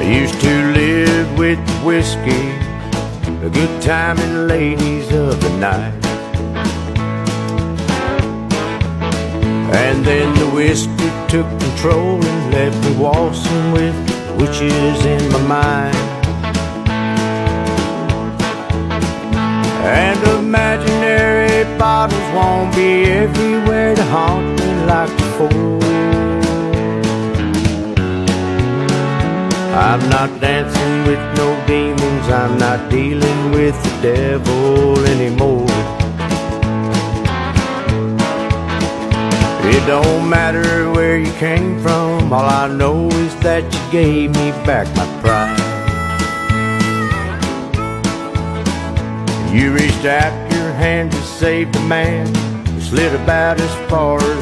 used to live with whiskey, a good time and ladies of the night. And then the whiskey took control and left me waltzing with witches in my mind. And imaginary bottles won't be everywhere to haunt me like before. I'm not dancing with no demons, I'm not dealing with the devil anymore. It don't matter where you came from, all I know is that you gave me back my pride. You reached out your hand to save the man who slid about as far as